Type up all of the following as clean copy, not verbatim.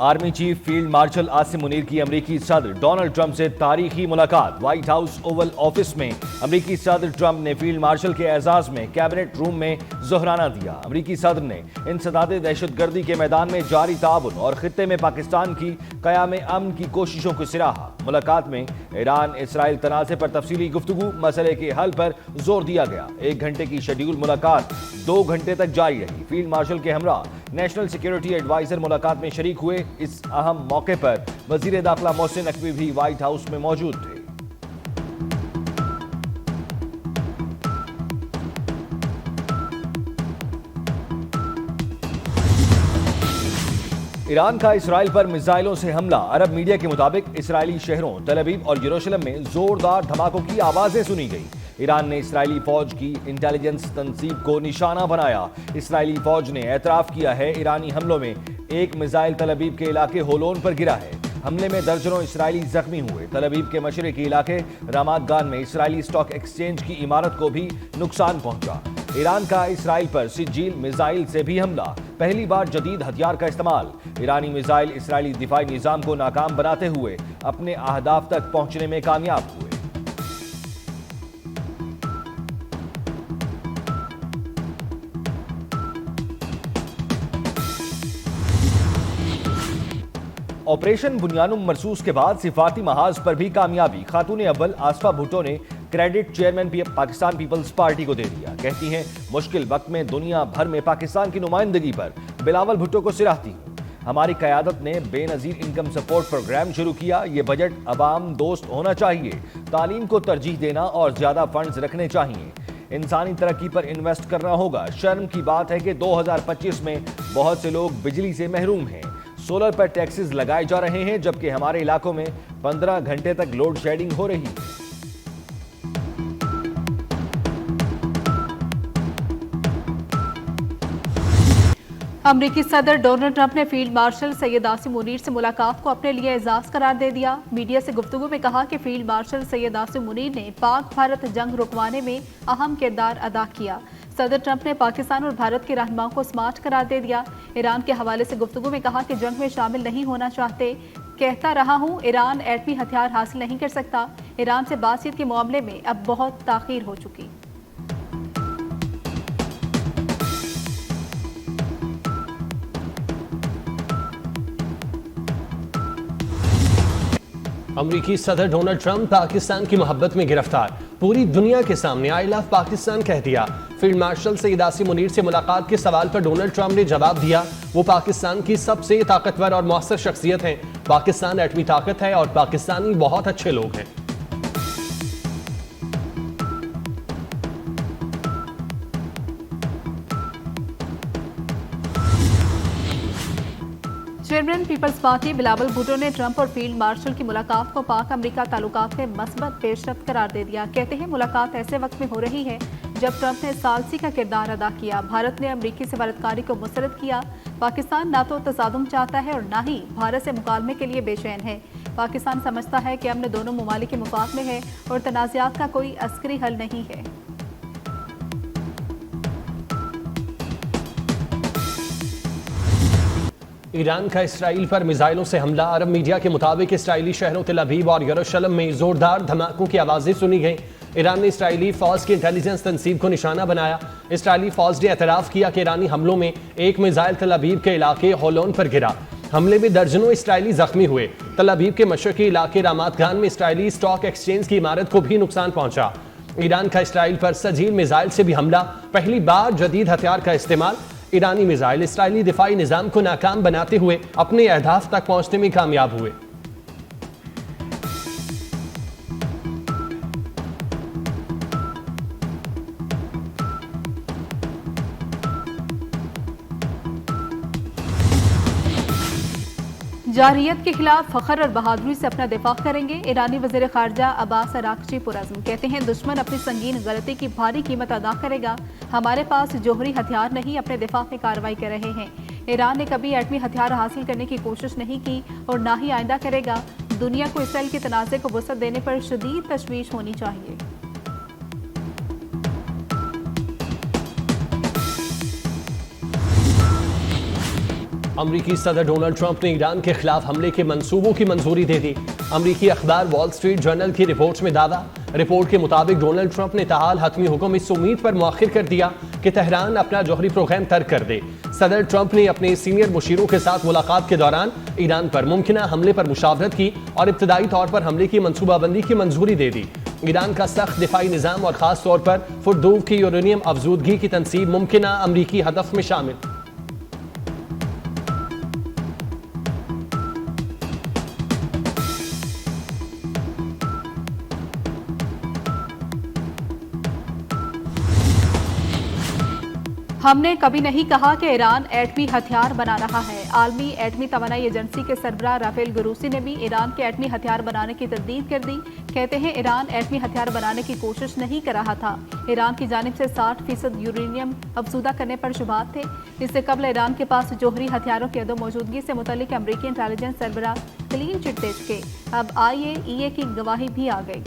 Army chief field marshal Asim Munir की अमेरिकी सदर डोनाल्ड ट्रंप से तारीखी मुलाकात। व्हाइट हाउस ओवल ऑफिस में अमेरिकी सदर ट्रंप ने फील्ड मार्शल के एजाज में कैबिनेट रूम में जोहराना दिया। अमेरिकी सदर ने इंसदादे दहशतगर्दी के मैदान में जारी ताउन और खित्ते में पाकिस्तान की क़याम अमन की कोशिशों को सराहा। मुलाकात में ईरान इसराइल तनाज़े पर तफसीली गुफ्तगू, मसले के हल पर जोर दिया गया। 1 घंटे की शेड्यूल मुलाकात 2 घंटे तक जारी रही। फील्ड मार्शल के हमरा नेशनल सिक्योरिटी एडवाइजर मुलाकात में शरीक हुए। इस अहम मौके पर वजीर दाखिला मोहसिन नकवी भी व्हाइट हाउस में मौजूद थे। ईरान का इसराइल पर मिसाइलों से हमला। अरब मीडिया के मुताबिक इसराइली शहरों तल अवीव और यरूशलेम में जोरदार धमाकों की आवाजें सुनी गई। ईरान ने इसराइली फौज की इंटेलिजेंस तंसीब को निशाना बनाया। इसराइली फौज ने एतराफ किया है ईरानी हमलों में एक मिसाइल तल अवीव के इलाके होलोन पर गिरा है। हमले में दर्जनों इसराइली जख्मी हुए। तल अवीव के मशरिकी इलाके रामात गान में इसराइली स्टॉक एक्सचेंज की इमारत को भी नुकसान पहुंचा। ईरान का इसराइल पर सिज्जील मिसाइल से भी हमला। पहली बार जदीद हथियार का इस्तेमाल। ईरानी मिसाइल इसराइली दिफाई निजाम को नाकाम बनाते हुए अपने अहदाफ तक पहुंचने में कामयाब हुए। ऑपरेशन बुनियानुम मरसूस के बाद सिफारती महाज पर भी कामयाबी। खातून अव्वल आसफा भुट्टो ने क्रेडिट चेयरमैन पाकिस्तान पीपल्स पार्टी को दे दिया। कहती हैं, मुश्किल वक्त में दुनिया भर में पाकिस्तान की नुमाइंदगी पर बिलावल भुट्टो को सराहती हूँ। हमारी क़यादत ने बेनज़ीर इनकम सपोर्ट प्रोग्राम शुरू किया। ये बजट अवाम दोस्त होना चाहिए। तालीम को तरजीह देना और ज्यादा फंड्स रखने चाहिए। इंसानी तरक्की पर इन्वेस्ट करना होगा। शर्म की बात है कि 2025 में बहुत से लोग बिजली से महरूम हैं। सोलर पर टैक्सेस लगाए जा रहे हैं, जबकि हमारे इलाकों में 15 घंटे तक लोड शेडिंग हो रही है। अमरीकी सदर डोनाल्ड ट्रंप ने फील्ड मार्शल सैयद आसिम मुनीर से मुलाकात को अपने लिए एजाज करार दे दिया। मीडिया से गुफ्तगू में कहा कि फील्ड मार्शल सैयद आसिम मुनीर ने पाक भारत जंग रुकवाने में अहम किरदार अदा किया। सदर ट्रंप ने पाकिस्तान और भारत के रहनुमाओं को स्मार्ट करार दे दिया। ईरान के हवाले से गुफ्तगू में कहा कि जंग में शामिल नहीं होना चाहते। कहता रहा हूँ, ईरान एटमी हथियार हासिल नहीं कर सकता। ईरान से बातचीत के मामले में अब बहुत ताखीर हो चुकी। अमरीकी सदर डोनाल्ड ट्रंप पाकिस्तान की मोहब्बत में गिरफ्तार। पूरी दुनिया के सामने आई लव पाकिस्तान कह दिया। फील्ड मार्शल सैयद आसिम मुनीर से मुलाकात के सवाल पर डोनाल्ड ट्रंप ने जवाब दिया, वो पाकिस्तान की सबसे ताकतवर और मौसर शख्सियत हैं। पाकिस्तान एटमी ताकत है और पाकिस्तानी बहुत अच्छे लोग हैं। चेयरमैन पीपल्स पार्टी बिलावल भुट्टो ने ट्रंप और फील्ड मार्शल की मुलाकात को पाक अमेरिका ताल्लुकात में मस्बत पेशरफ्त करार दे दिया। कहते हैं, मुलाकात ऐसे वक्त में हो रही है जब ट्रंप ने सालसी का किरदार अदा किया। भारत ने अमेरिकी सफारतकारी को मुस्तरद किया। पाकिस्तान ना तो तसादुम चाहता है और ना ही भारत से मुकालमे के लिए बेचैन है। पाकिस्तान समझता है कि अमन दोनों ममालिक के मुफाद में है और तनाज़ात का कोई अस्करी हल नहीं है। ईरान का इसराइल पर मिसाइलों से हमला। अरब मीडिया के मुताबिक इसराइली शहरों तल अवीव और यरूशलेम में जोरदार धमाकों की आवाजें सुनी गईं। ईरान ने इसराइली फौज की इंटेलिजेंस तंसीब को निशाना बनाया। इसराइली फौज ने एतराफ किया कि ईरानी हमलों में एक मिसाइल तल अवीव के इलाके होलोन पर गिरा। हमले में दर्जनों इसराइली जख्मी हुए। तल अवीव के मशरकी इलाके रामात गान में इसराइली स्टॉक एक्सचेंज की इमारत को भी नुकसान पहुंचा। ईरान का इसराइल पर सजील मिसाइल से भी हमला। पहली बार जदीद हथियार का इस्तेमाल। ईरानी मिसाइल इसराइली दिफाई निजाम को नाकाम बनाते हुए अपने अहदाफ तक पहुंचने में कामयाब हुए। जारहियत के खिलाफ फखर और बहादुरी से अपना दिफा करेंगे। ईरानी वज़ीर ख़ारजा अब्बास अराक़ची पुरज़्म कहते हैं, दुश्मन अपनी संगीन गलती की भारी कीमत अदा करेगा। हमारे पास जोहरी हथियार नहीं, अपने दिफा में कार्रवाई कर रहे हैं। ईरान ने कभी एटमी हथियार हासिल करने की कोशिश नहीं की और ना ही आइंदा करेगा। दुनिया को इसराइल के तनाज़े को वुसअत देने पर शदीद तशवीश होनी चाहिए। अमरीकी सदर डोनाल्ड ट्रंप ने ईरान के खिलाफ हमले के मंसूबों की मंजूरी दे दी। अमरीकी अखबार वॉल स्ट्रीट जर्नल की रिपोर्ट में दावा। रिपोर्ट के मुताबिक डोनाल्ड ट्रंप ने ताहाल हतमी हुक्म इस उम्मीद पर मुअख्खर कर दिया कि तेहरान अपना जौहरी प्रोग्राम तर्क कर दे। सदर ट्रंप ने अपने सीनियर मुशीरों के साथ मुलाकात के दौरान ईरान पर मुमकिना हमले पर मुशावरत की और इब्तदाई तौर पर हमले की मंसूबाबंदी की मंजूरी दे दी। ईरान का सख्त दिफाई निज़ाम और खास तौर पर फुर्दूव की यूरेनियम अफजूदगी की तनसीब मुमकिना अमरीकी हदफ में शामिल। हमने कभी नहीं कहा कि ईरान एटमी हथियार बना रहा है। आलमी एटमी तवानाई एजेंसी के सरबराह राफेल ग्रोसी ने भी ईरान के एटमी हथियार बनाने की तस्दीक कर दी। कहते हैं ईरान एटमी हथियार बनाने की कोशिश नहीं कर रहा था। ईरान की जानिब से 60% यूरेनियम अफजूदा करने पर शुबहात थे। इससे कबल ईरान के पास जौहरी हथियारों की अदम मौजूदगी से मुतल्लिक अमरीकी इंटेलिजेंस सरबराह क्लीन चिट दे चुके। अब IAEA की गवाही भी आ गई।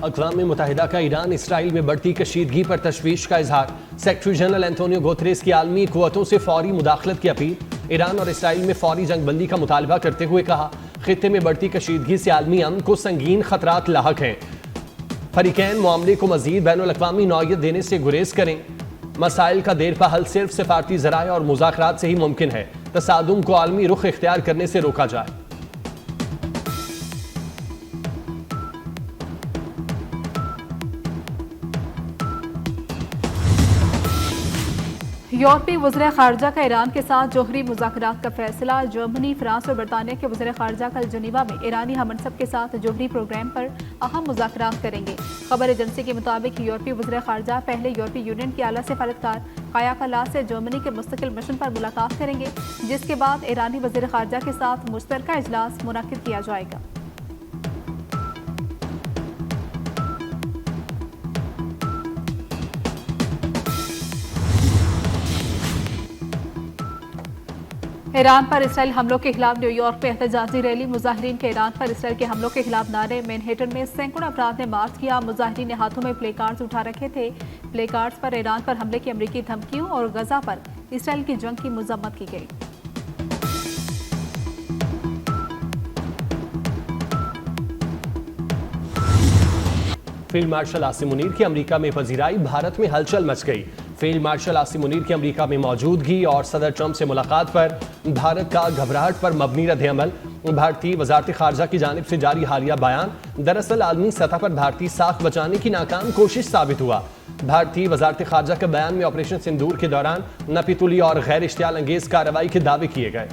अक़वाम मुत्तहिदा का ईरान इसराइल में बढ़ती कशीदगी पर तशवीश का इजहार। सेक्रेटरी जनरल एंटोनियो गुतेरेस की आलमी क़ुव्वतों से फौरी मुदाखलत की अपील। ईरान और इसराइल में फौरी जंगबंदी का मुतालबा करते हुए कहा, खित्ते में बढ़ती कशीदगी से आलमी अमन को संगीन खतरात लाहक हैं। फरीकैन मामले को मजीद बैनुल-अक़वामी नौयत देने से गुरेज करें। मसाइल का देरपा हल सिर्फ सिफारती ज़राए और मुज़ाकरात से ही मुमकिन है। तसादुम को आलमी रुख इख्तियार करने से रोका जाए। यूरोपीय वज़ीर ख़ारजा का ईरान के साथ जौहरी मुज़ाकरात का फैसला। जर्मनी, फ्रांस और बरतानिया के वज़ीर ख़ारजा कल जनीवा में ईरानी हमनसब के साथ जौहरी प्रोग्राम पर अहम मुज़ाकरात करेंगे। खबर एजेंसी के मुताबिक यूरोपीय वज़ीर ख़ारजा पहले यूरोपीय यूनियन के आला सफारतकार काया कल्लास से जर्मनी के मुस्तकिल मिशन पर मुलाकात करेंगे, जिसके बाद ईरानी वज़ीर ख़ारजा के साथ मुश्तरका इजलास मुनक्किद किया जाएगा। ईरान पर इसराइल हमलों के खिलाफ न्यूयॉर्क में एहतजाजी रैली। मुजाहिरीन के ईरान पर इसराइल के हमलों के खिलाफ नारे। मैनहेटन में सैकड़ों अफराद ने मार्च किया। मुजाहिरीन ने हाथों में प्ले कार्ड्स उठा रखे थे। प्ले कार्ड्स पर ईरान पर हमले की अमरीकी धमकियों और गजा पर इसराइल की जंग की मजम्मत की गई। फील्ड मार्शल आसिम मुनीर की अमेरिका में पजीराई। भारत में हलचल मच गई। फील्ड मार्शल आसिम मुनीर की अमेरिका में मौजूदगी और सदर ट्रंप से मुलाकात पर भारत का घबराहट पर मबनी रद्द-ए-अमल। भारतीय वजारत खारजा की जानिब से जारी हालिया बयान दरअसल आलमी सतह पर भारतीय साख बचाने की नाकाम कोशिश साबित हुआ। भारतीय वजारत खारजा के बयान में ऑपरेशन सिंदूर के दौरान नपीतुली और गैर इश्तियाल अंगेज कार्रवाई के दावे किए गए।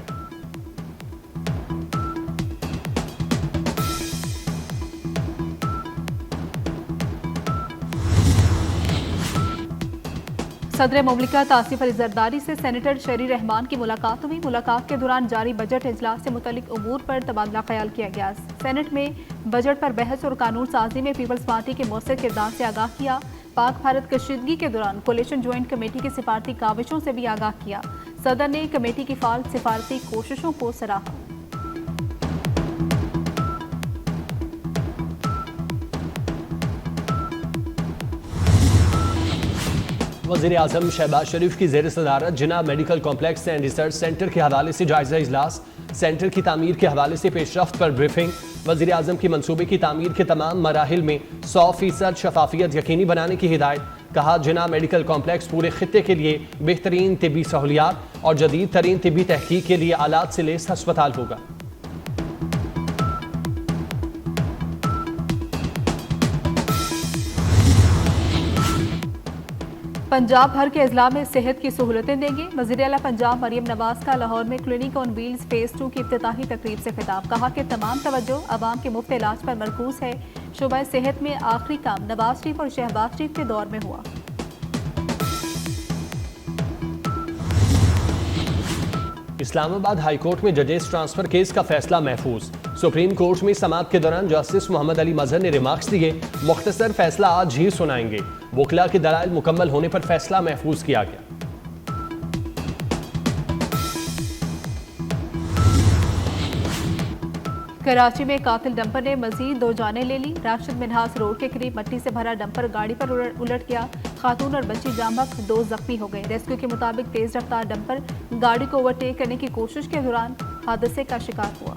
सदर मुमलिकत आसिफ अली जरदारी से सेनेटर शरी रहमान की मुलाकात हुई। मुलाकात के दौरान जारी बजट इजलास से मुतल्लिक उमूर पर तबादला ख्याल किया गया। सेनेट में बजट पर बहस और कानून साजी में पीपल्स पार्टी के मौसर किरदार से आगाह किया। पाक भारत कशीदगी के दौरान कोलिशन ज्वाइंट कमेटी की सिफारती काविशों से भी आगाह किया। सदर ने कमेटी की फाल सिफारती कोशिशों को सराहा। वज़ीर आज़म शहबाज शरीफ की ज़ेर सदारत Jinnah medical complex and research centre के हवाले से जायजा इजलास। सेंटर की तामीर के हवाले से पेशरफ्त पर ब्रीफिंग। वज़ीर आज़म की मनसूबे की तामीर के तमाम मराहिल में 100% शफाफियत यकीनी बनाने की हिदायत। कहा, जिना मेडिकल कॉम्प्लेक्स पूरे खित्ते के लिए बेहतरीन तिबी सहूलियात और जदीद तरीन तिबी तहकीक के लिए आलात से लेस अस्पताल होगा। पंजाब भर के अजला में सेहत की सहूलतें देंगे। वज़ीर आला पंजाब मरियम नवाज का लाहौर में क्लिनिक ऑन व्हील्स फेज 2 की इफ्तिताही तकरीब से खिताब। कहा कि तमाम तवज्जो अवाम के मुफ्त इलाज पर मरकूज है। शोबा सेहत में आखिरी काम नवाज शरीफ और शहबाज शरीफ के दौर में हुआ। इस्लामाबाद हाई कोर्ट में जजेस ट्रांसफर केस का फैसला महफूज। सुप्रीम कोर्ट में समाअत के दौरान जस्टिस मोहम्मद अली मजहर ने रिमार्क्स दिए। मुख्तसर फैसला आज ही सुनाएंगे। वकला के दलाइल मुकम्मल होने पर फैसला महफूज किया गया। कराची में कातिल डंपर ने मजीद 2 जानें ले ली। राशिद मिन्हास रोड के करीब मट्टी से भरा डंपर गाड़ी पर उलट गया। खातून और बच्ची जाम बख्श, 2 जख्मी हो गए। रेस्क्यू के मुताबिक तेज रफ्तार डंपर गाड़ी को ओवरटेक करने की कोशिश के दौरान हादसे का शिकार हुआ।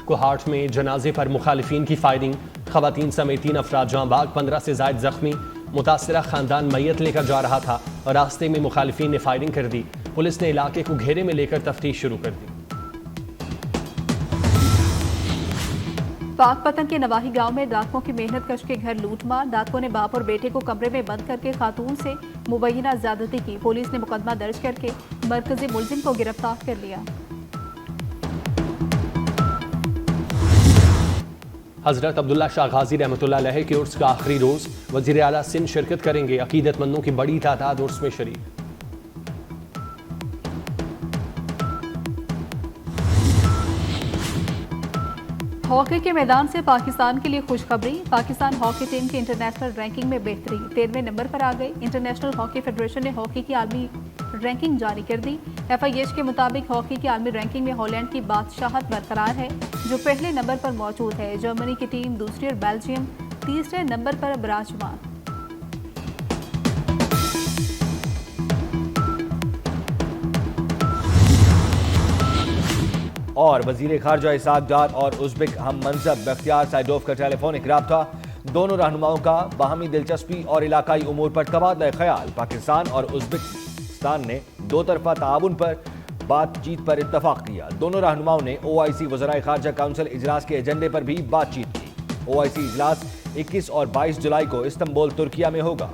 कोहाट में जनाजे पर मुखालिफिन की फायरिंग, खवातीन समेत 3 अफराद जाँ बाग, 15 से ज्यादा जख्मी। मुतासरा खानदान मैयत लेकर जा रहा था और रास्ते में मुखालिफिन ने फायरिंग कर दी। पुलिस ने इलाके को घेरे में लेकर तफ्तीश शुरू कर दी। पाकपतन के नवाही गांव में डाकुओं की मेहनत कश के घर लूटमार। डाकुओं ने बाप और बेटे को कमरे में बंद करके खातून से मुबैना ज्यादती की। पुलिस ने मुकदमा दर्ज करके मरकजी मुलजिम को गिरफ्तार कर लिया। हजरत अब्दुल्ला शाह गाजी रहमतुल्लाह अलैह के उर्स का आखिरी रोज, वजीर आला सिंध शिरकत करेंगे। अकीदतमंदों की बड़ी तादाद उर्स में शरीक। हॉकी के मैदान से पाकिस्तान के लिए खुशखबरी। पाकिस्तान हॉकी टीम की इंटरनेशनल रैंकिंग में बेहतरी, 13वें नंबर पर आ गई। इंटरनेशनल हॉकी फेडरेशन ने हॉकी की आलमी रैंकिंग जारी कर दी। FIH के मुताबिक हॉकी की आलमी रैंकिंग में हॉलैंड की बादशाहत बरकरार है, जो पहले नंबर पर मौजूद है। जर्मनी की टीम दूसरी और बेल्जियम तीसरे नंबर पर विराजमान। और वजीर खारजा इसहाक डार और उज़्बेक हम मनसब बख्तियार साइडोव का टेलीफोनिक राब्ता। दोनों रहनुमाओं का बाहमी दिलचस्पी और इलाकाई उमूर पर तबादला ख्याल। पाकिस्तान और उज़्बेकिस्तान ने 2 तरफा ताउन पर बातचीत पर इत्तफाक किया। दोनों रहनुमाओं ने OIC वज़राए खारजा काउंसिल इजलास के एजेंडे पर भी बातचीत की। OIC इजलास 21 और 22 जुलाई को इस्तांबुल, तुर्किया में होगा।